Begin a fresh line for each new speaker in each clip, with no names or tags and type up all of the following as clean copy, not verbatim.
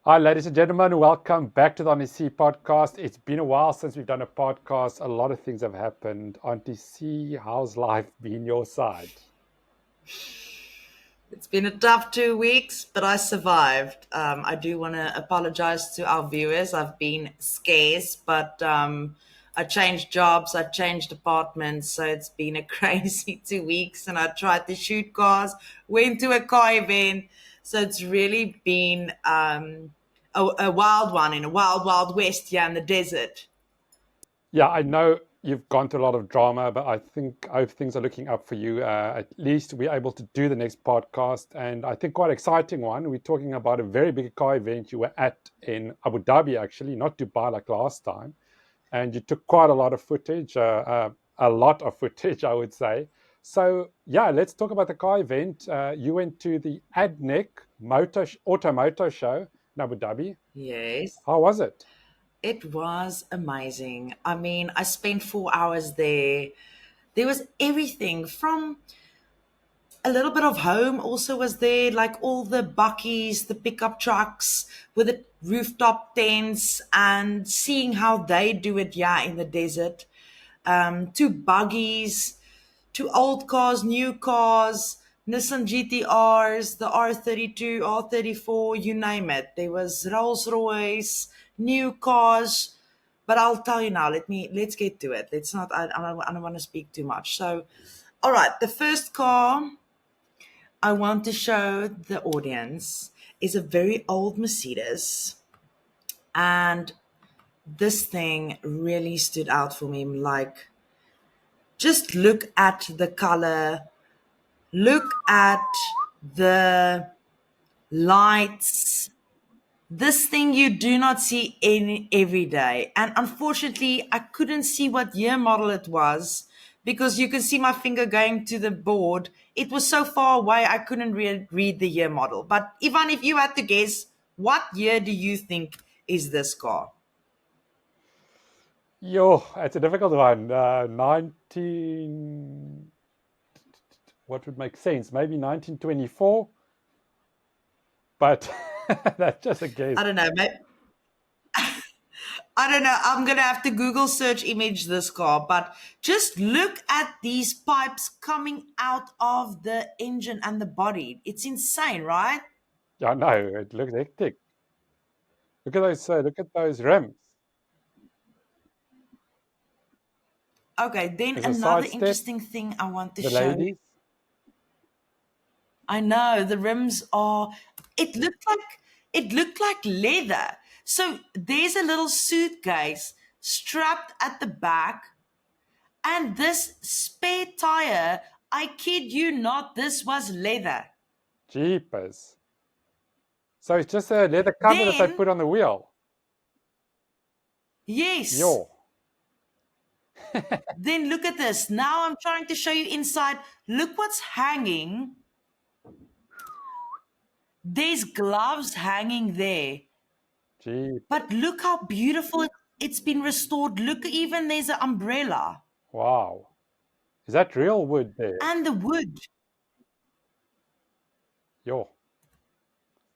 Hi, ladies and gentlemen. Welcome back to the Aunty C Podcast. It's been a while since we've done a podcast. A lot of things have happened. Aunty C, how's life been your side?
It's been a tough 2 weeks, but I survived. I do want to apologize to our viewers. I've been scarce, but I changed jobs, I changed apartments, so it's been a crazy 2 weeks. And I tried to shoot cars, went to a car event, so it's really been a wild one in a wild, wild west here in the desert.
Yeah, I know you've gone through a lot of drama, but I hope things are looking up for you. At least we're able to do the next podcast, and I think quite exciting one. We're talking about a very big car event you were at in Abu Dhabi, actually, not Dubai like last time. And you took quite a lot of footage, a lot of footage, I would say. So yeah, let's talk about the car event. You went to the ADNEC Auto Moto Show in Abu Dhabi.
Yes.
How was it?
It was amazing. I mean, I spent 4 hours there. There was everything from a little bit of home also was there, like all the buckies, the pickup trucks with the rooftop tents and seeing how they do it, yeah, in the desert. To buggies, to old cars, new cars, Nissan GTRs, the R32, R34, you name it. There was Rolls Royce, new cars. But I'll tell you now. Let's get to it. Let's not. I don't want to speak too much. So, all right. The first car I want to show the audience is a very old Mercedes, and this thing really stood out for me. Like, just look at the color, look at the lights. This thing you do not see in every day. And unfortunately, I couldn't see what year model it was because you can see my finger going to the board. It was so far away, I couldn't read the year model. But Ivan, if you had to guess, what year do you think is this car?
Yo, it's a difficult one. 19, what would make sense? Maybe 1924, but that's just a guess.
I don't know. I don't know. I'm going to have to Google search image this car, but just look at these pipes coming out of the engine and the body. It's insane, right?
Yeah, no, it looks hectic. Look at those rims.
Okay, then
There's a
another
side step,
interesting thing I want to
the
show you.
ladies.
I know the rims are, it looked like, it looked like leather. So there's a little suitcase strapped at the back, and this spare tire, I kid you not, this was leather.
Jeepers. So it's just a leather cover that they
Then,
put on the wheel.
yes,
Yo.
then look at this. Now I'm trying to show you inside. Look what's hanging. There's gloves hanging there.
Jeep.
But look how beautiful it's been restored. Look, even there's an umbrella
Wow. Is that real wood there?
and the wood.
Yo,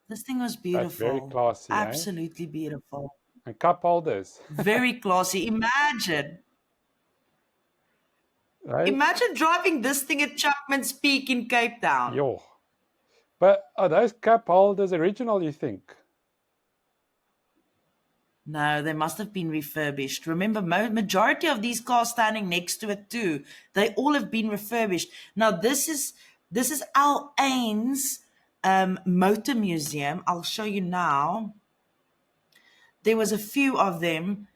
This thing was
that's very
beautiful.
classy, eh?
Absolutely beautiful.
And cup holders.
Very classy. Imagine.
Right?
Imagine driving this thing at Chapman's Peak in Cape Town.
Yo. But are those cup holders original, you think?
No, they must have been refurbished. Remember, majority of these cars standing next to it too, they all have been refurbished. Now, this is Al Ain's motor museum. I'll show you now. There was a few of them.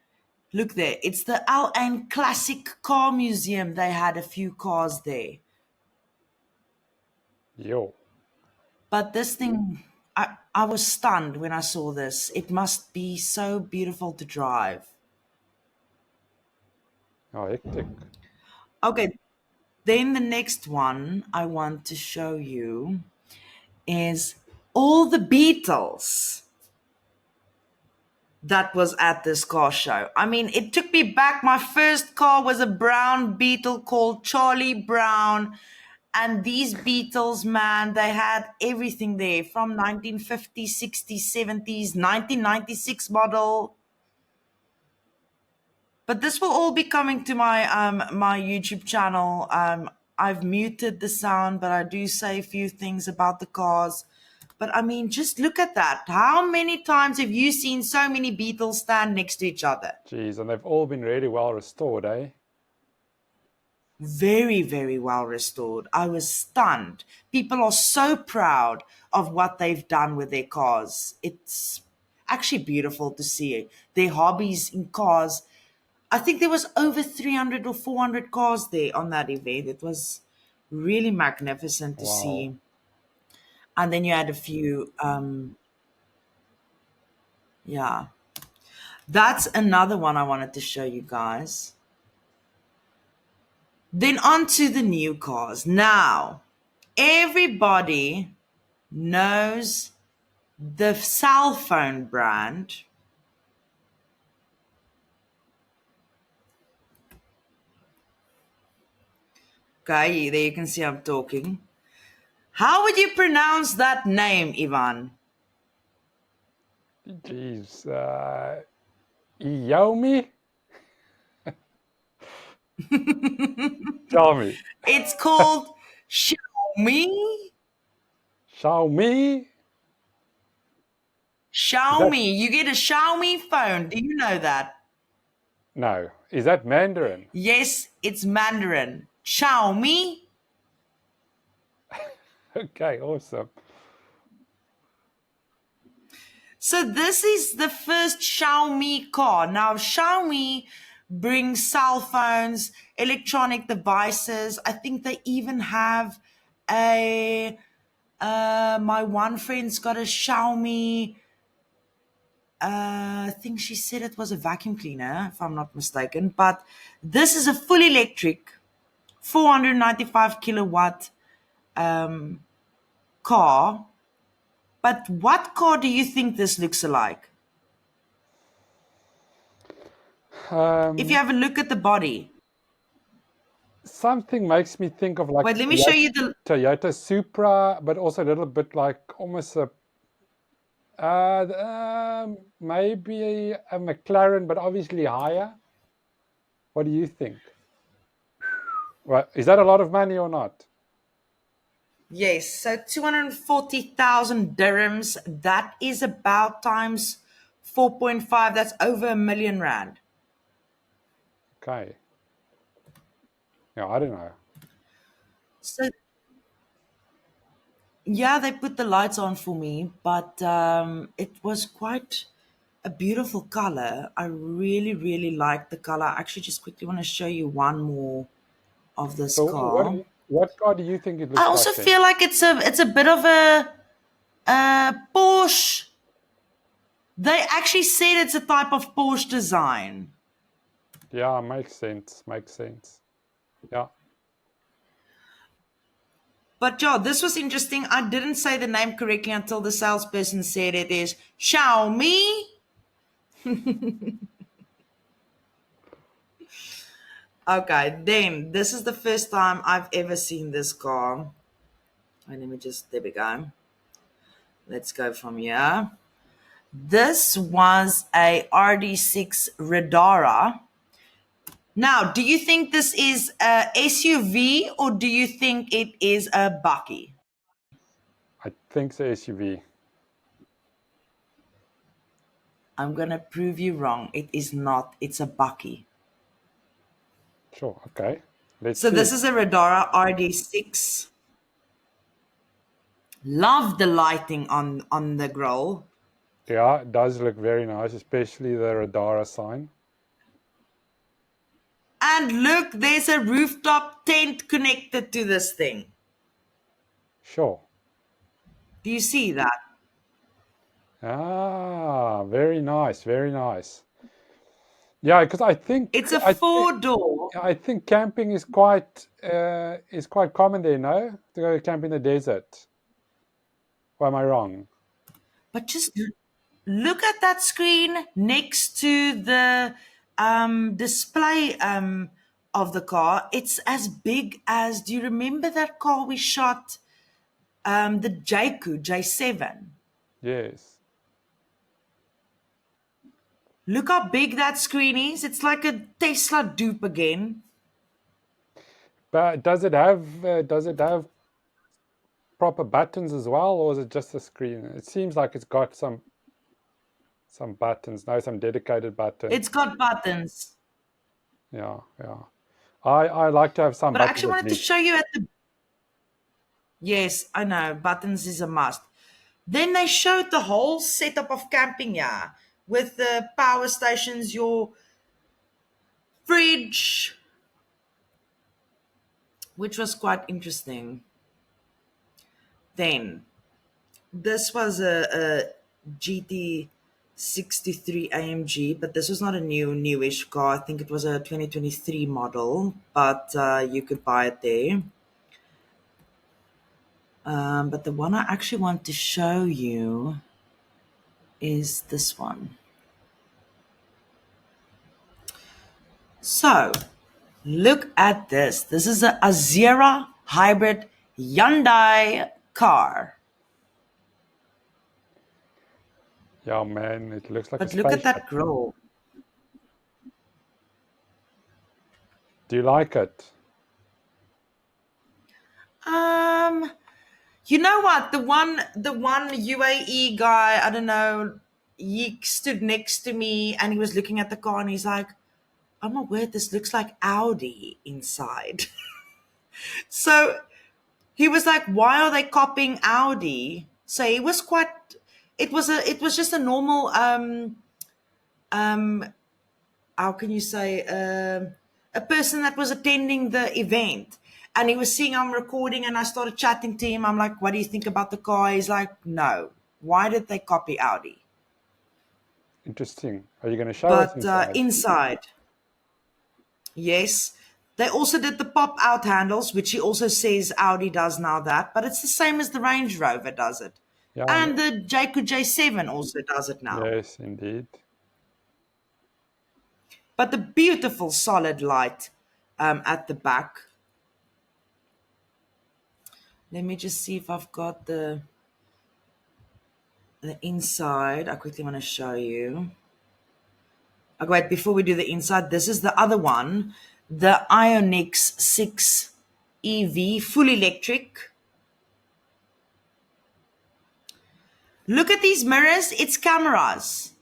Look there. It's the Al Ain Classic Car Museum. They had a few cars there.
Yo.
But this thing, I was stunned when I saw this. It must be so beautiful to drive.
Oh, hectic.
Okay, then the next one I want to show you is all the Beatles that was at this car show. I mean, it took me back. My first car was a brown Beetle called Charlie Brown. And these Beatles, man, they had everything there from 1950s, 60s, 70s, 1996 model. But this will all be coming to my YouTube channel. I've muted the sound, but I do say a few things about the cars. But I mean, just look at that. How many times have you seen so many Beatles stand next to each other?
Geez, and they've all been really well restored, eh?
Very, very well restored. I was stunned. People are so proud of what they've done with their cars. It's actually beautiful to see their hobbies in cars. I think there was over 300 or 400 cars there on that event. It was really magnificent to
Wow.
see. And then you had a few, yeah. That's another one I wanted to show you guys. Then on to the new cars. Now, everybody knows the cell phone brand. Okay, there you can see I'm talking. How would you pronounce that name, Ivan?
Geez, Xiaomi? Tell me.
It's called Xiaomi.
Xiaomi? Is that
Xiaomi. You get a Xiaomi phone. Do you know that?
no? Is that Mandarin?
Yes, it's Mandarin. Xiaomi.
Okay, awesome.
So this is the first Xiaomi car. Now Xiaomi brings cell phones, electronic devices. I think they even have a my one friend's got a Xiaomi. I think she said it was a vacuum cleaner, if I'm not mistaken. But this is a full electric, 495 kilowatt car. But what car do you think this looks like? If you
Um,
have a look at the body.
Something makes me think of like
Wait, let me show you the.
Toyota Supra, but also a little bit like almost a maybe a McLaren, but obviously higher. What do you think? Well, is that a lot of money or not?
Yes, so 240,000 dirhams. That is about times 4.5. That's over R1 million.
Okay. Yeah, I don't know.
So yeah, they put the lights on for me, but it was quite a beautiful color. I really, really like the color. I actually just quickly want to show you one more of this
So
car.
what car do you think it
I
looks
also
like then?
feel like it's a bit of a Porsche. They actually said it's a type of Porsche design.
Yeah, makes sense. Makes sense. Yeah.
But yeah, this was interesting. I didn't say the name correctly until the salesperson said it is Xiaomi. Okay, then this is the first time I've ever seen this car. And let me just, there we go. Let's go from here. This was a RD6 Radara. Now, do you think this is a SUV or do you think it is a bakkie?
I think it's a SUV.
I'm going to prove you wrong. It is not. It's a bakkie.
Sure. Okay. Let's
So
see.
this is a Radara RD6. Love the lighting on the grille.
Yeah, it does look very nice, especially the Radara sign.
And look, there's a rooftop tent connected to this thing.
Sure.
Do you see that?
Ah, very nice, very nice. Yeah, because
It's a
I think
four door.
I think camping is quite common there, no? To go camp in the desert. Or am I wrong?
But just look at that screen next to the display of the car. It's as big as, do you remember that car we shot, the J7?
Yes.
Look how big that screen is. It's like a Tesla dupe again.
But does it have proper buttons as well, or is it just a screen? It seems like it's got some buttons, no, some dedicated buttons.
It's got buttons.
Yeah, yeah. I like to have some
But I
buttons
actually
at
wanted to
least.
show you at the. Yes, I know. Buttons is a must. Then they showed the whole setup of camping, yeah, with the power stations, your fridge, which was quite interesting. Then this was a GT63 AMG, but this was not a newish car. I think it was a 2023 model, but you could buy it there. But the one I actually want to show you is this one. So look at this. This is a Azera hybrid Hyundai car.
Yeah, man, it looks like a
But look at
spaceship.
that grille.
Do you like it?
Um, you know what? The one UAE guy, I don't know, he stood next to me and he was looking at the car and he's like, "Oh my word, this looks like Audi inside." So he was like, "Why are they copying Audi?" So it was quite. It was just a normal um how can you say, a person that was attending the event, and he was seeing I'm recording and I started chatting to him. I'm like, "What do you think about the car?" He's like, "No, why did they copy Audi?"
Interesting. Are you going to show us
But
inside?
inside, yes, they also did the pop out handles, which he also says Audi does now, that, but it's the same as the Range Rover does it,
Yeah,
and the J7 also does it now.
yes, indeed.
But the beautiful solid light at the back. Let me just see if I've got the inside. I quickly want to show you. Okay, wait, before we do the inside, this is the other one, the Ionix 6 EV, full electric. Look at these mirrors, it's cameras.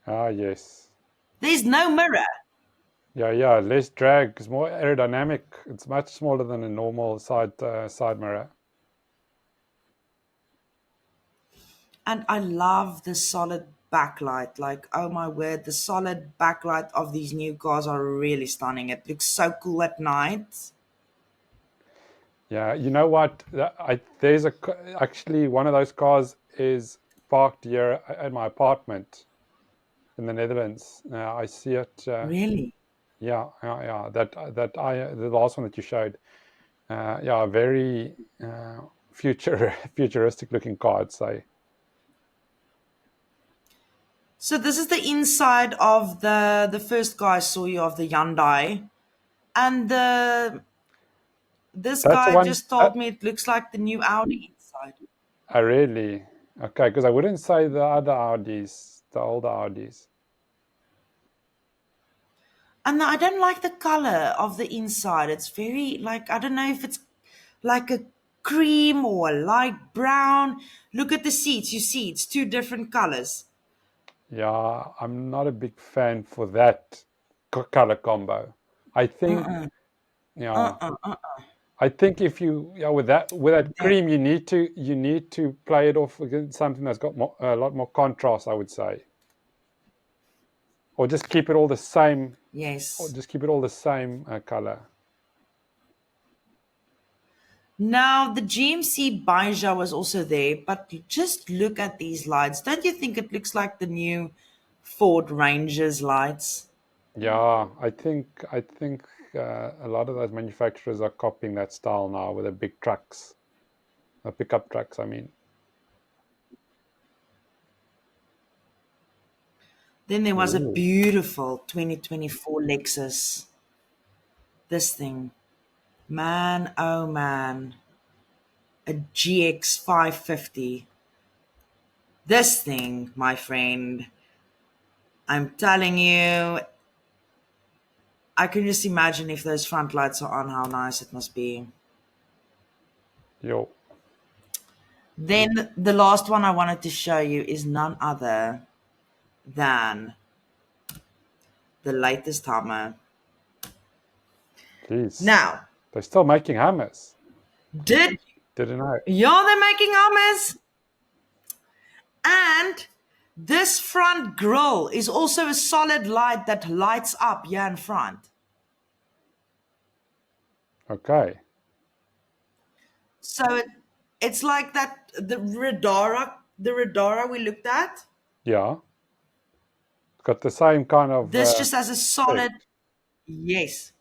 Ah, yes.
There's no mirror.
Yeah, yeah. Less drag. It's more aerodynamic. It's much smaller than a normal side mirror.
And I love the solid backlight. Like, oh my word, the solid backlight of these new cars are really stunning. It looks so cool at night.
Yeah, you know what? There's actually one of those cars is parked here at my apartment in the Netherlands. I see it.
Really?
Yeah, yeah, yeah. The last one that you showed. Yeah, very futuristic looking car, I'd say.
So this is the inside of the first guy I saw you of the Hyundai. And this
That's the
guy
one.
just told me it looks like the new Audi inside.
I really okay, because I wouldn't say the other Audis, the older Audis.
And I don't like the color of the inside. It's very like, I don't know if it's like a cream or a light brown. Look at the seats. You see, it's two different colors.
Yeah, I'm not a big fan for that color combo. I think, yeah,
Uh-uh.
I think if you, yeah, with that cream, you need to play it off against something that's got a lot more contrast, I would say, or just keep it all the same, or
Yes.
just keep it all the same color.
Now the GMC Baja was also there, but you just look at these lights. Don't you think it looks like the new Ford Ranger's lights?
Yeah, I think a lot of those manufacturers are copying that style now with the big trucks, pickup trucks. I mean,
Then there was a
ooh,
beautiful 2024 Lexus. This thing, man, oh man, a GX 550. This thing, my friend, I'm telling you, I can just imagine if those front lights are on, how nice it must be.
Yo.
Then the last one I wanted to show you is none other than the latest Hummer.
Jeez.
Now,
They're still making hammers.
did
Didn't know.
yeah, they're making Hummers? And this front grille is also a solid light that lights up here in front.
Okay.
So it's like that the Radara we looked at.
Yeah. It's got the same kind of
This just has a solid,
effect.
yes,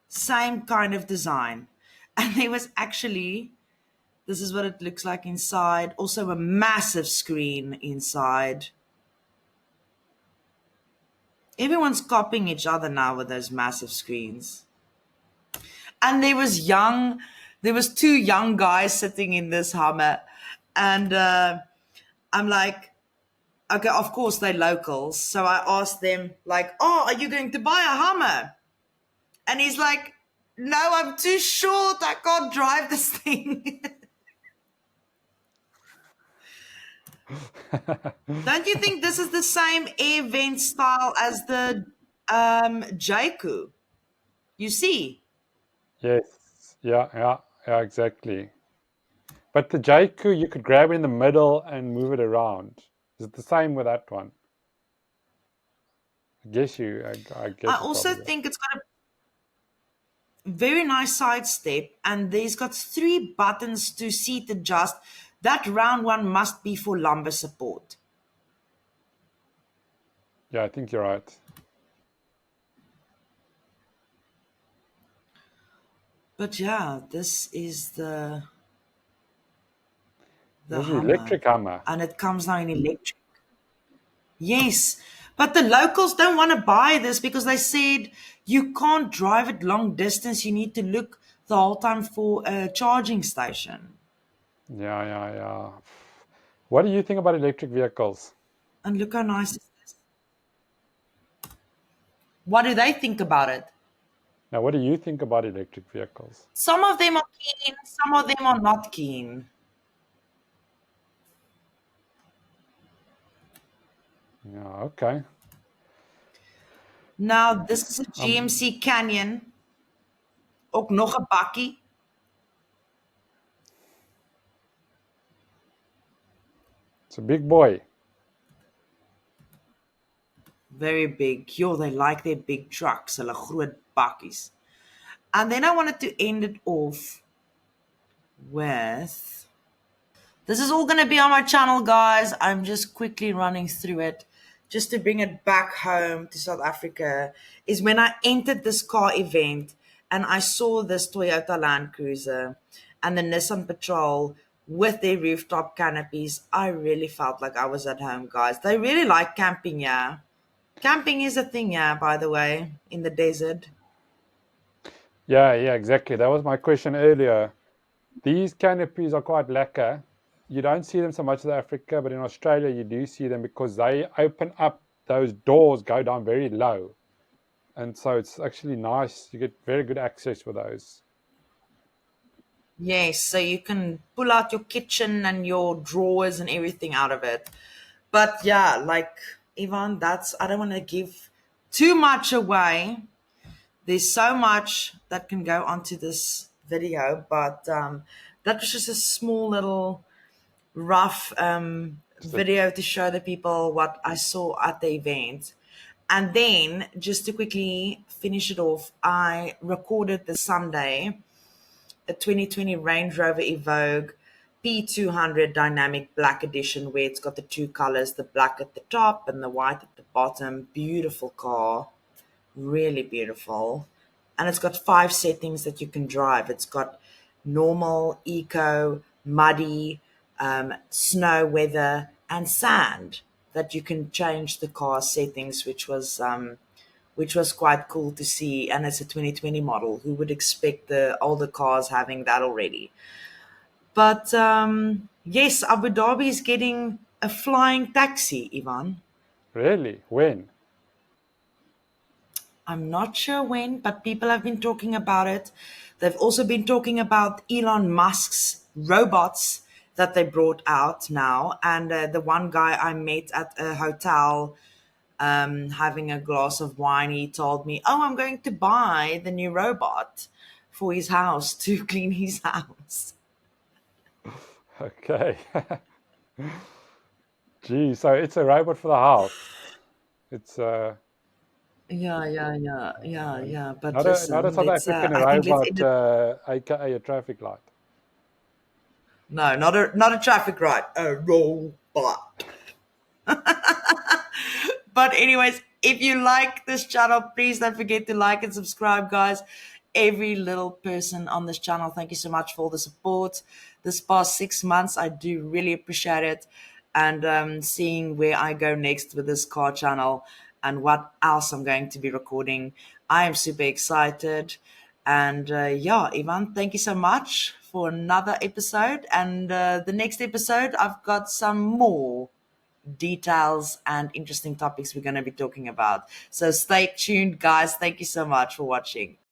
same kind of design. And there was actually, this is what it looks like inside. Also a massive screen inside. Everyone's copying each other now with those massive screens. And there was two young guys sitting in this Hummer. And I'm like, okay, of course they're locals. So I asked them, like, oh, are you going to buy a Hummer? And he's like, no, I'm too short. I can't drive this thing. Don't you think this is the same air vent style as the Jaiku? You see?
Yes. Yeah, exactly. But the Jaiku, you could grab it in the middle and move it around. Is it the same with that one? I guess
I
you
also
probably.
think it's got a very nice side step, and there's got 3 buttons to seat adjust. That round one must be for lumbar support.
Yeah, I think you're right.
But yeah, this is the
This is
Hummer,
electric hammer.
and it comes now in electric. Yes, but the locals don't want to buy this because they said you can't drive it long distance. You need to look the whole time for a charging station.
Yeah. What do you think about electric vehicles?
And look how nice it is. What do they think about it?
Now, what do you think about electric vehicles?
Some of them are keen, some of them are not keen.
Yeah, okay.
Now, this is a
Um,
GMC Canyon. Ook nog een bakkie.
it's a big boy.
Very big. Yo, they like their big trucks. Hulle groot bakkies. And then I wanted to end it off with... This is all going to be on my channel, guys. I'm just quickly running through it. Just to bring it back home to South Africa, is when I entered this car event and I saw this Toyota Land Cruiser and the Nissan Patrol with their rooftop canopies. I really felt like I was at home, guys. They really like camping, yeah. Camping is a thing, yeah, by the way, in the desert.
Yeah, exactly. That was my question earlier. These canopies are quite lacquer. You don't see them so much in Africa, but in Australia you do see them because they open up, those doors go down very low. And so it's actually nice. You get very good access with those.
Yes, so you can pull out your kitchen and your drawers and everything out of it. But yeah, like Ivan, I don't want to give too much away. There's so much that can go onto this video, but that was just a small little rough
So,
video to show the people what I saw at the event. And then just to quickly finish it off, I recorded the Sunday a 2020 Range Rover Evoque P200 Dynamic Black Edition, where it's got the 2 colors, the black at the top and the white at the bottom. Beautiful car, really beautiful. And it's got 5 settings that you can drive. It's got normal, eco, muddy, snow, weather, and sand that you can change the car settings, which which was quite cool to see. And it's a 2020 model. Who would expect the older cars having that already? But yes, Abu Dhabi is getting a flying taxi, Ivan.
Really? When?
I'm not sure when, but people have been talking about it. They've also been talking about Elon Musk's robots that they brought out now. And the one guy I met at a hotel having a glass of wine, he told me, "Oh, I'm going to buy the new robot for his house to clean his house."
Okay. Gee, so it's a robot for the house. It's
Yeah. But
not a
listen,
South
let's.
African
I think let's
robot,
end it.
aka a traffic light.
No, not a traffic light, a robot. But anyways, if you like this channel, please don't forget to like and subscribe, guys. Every little person on this channel, thank you so much for all the support this past 6 months. I do really appreciate it. And seeing where I go next with this car channel and what else I'm going to be recording, I am super excited. And yeah, Ivan, thank you so much for another episode. And the next episode, I've got some more details and interesting topics we're going to be talking about. So stay tuned, guys. Thank you so much for watching.